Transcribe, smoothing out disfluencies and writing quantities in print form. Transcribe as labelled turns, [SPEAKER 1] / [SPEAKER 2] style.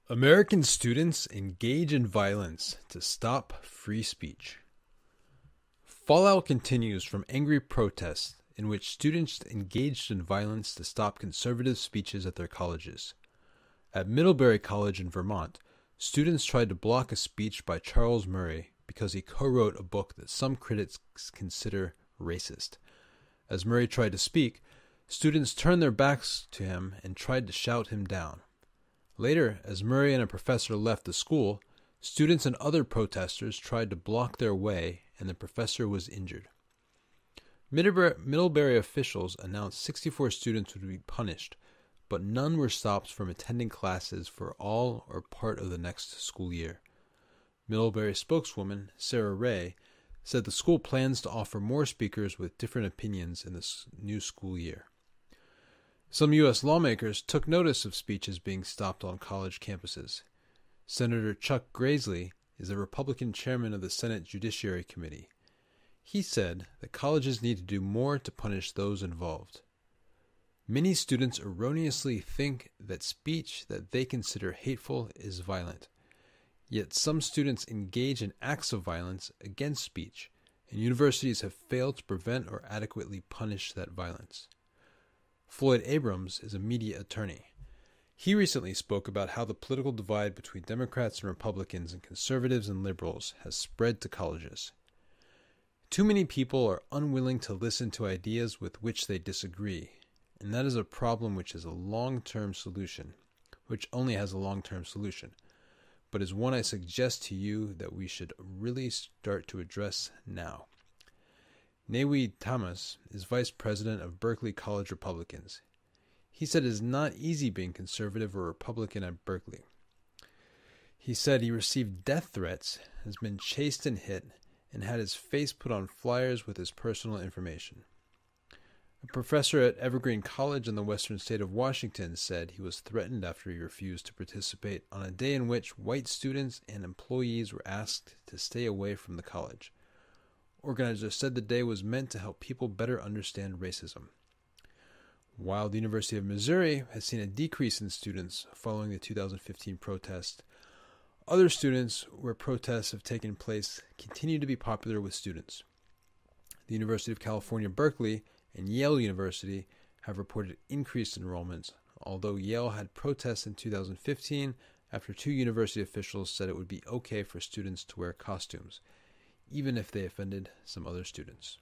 [SPEAKER 1] American students engage in violence to stop free speech. Fallout continues from angry protests in which students engaged in violence to stop conservative speeches at their colleges. At Middlebury College in Vermont, students tried to block a speech by Charles Murray because he co-wrote a book that some critics consider racist. As Murray tried to speak, students turned their backs to him and tried to shout him down. Later, as Murray and a professor left the school, students and other protesters tried to block their way, and the professor was injured. Middlebury officials announced 64 students would be punished, but none were stopped from attending classes for all or part of the next school year. Middlebury spokeswoman Sarah Ray said the school plans to offer more speakers with different opinions in this new school year. Some U.S. lawmakers took notice of speeches being stopped on college campuses. Senator Chuck Grassley is the Republican chairman of the Senate Judiciary Committee. He said that colleges need to do more to punish those involved. Many students erroneously think that speech that they consider hateful is violent. Yet some students engage in acts of violence against speech, and universities have failed to prevent or adequately punish that violence. Floyd Abrams is a media attorney. He recently spoke about how the political divide between Democrats and Republicans and conservatives and liberals has spread to colleges. Too many people are unwilling to listen to ideas with which they disagree, and that is a problem which only has a long-term solution, but is one I suggest to you that we should really start to address now. Naweed Thomas is vice president of Berkeley College Republicans. He said it is not easy being conservative or Republican at Berkeley. He said he received death threats, has been chased and hit, and had his face put on flyers with his personal information. A professor at Evergreen College in the western state of Washington said he was threatened after he refused to participate on a day in which white students and employees were asked to stay away from the college. Organizers said the day was meant to help people better understand racism. While the University of Missouri has seen a decrease in students following the 2015 protest, other students where protests have taken place continue to be popular with students. The University of California, Berkeley, and Yale University have reported increased enrollments, although Yale had protests in 2015 after two university officials said it would be okay for students to wear costumes, even if they offended some other students.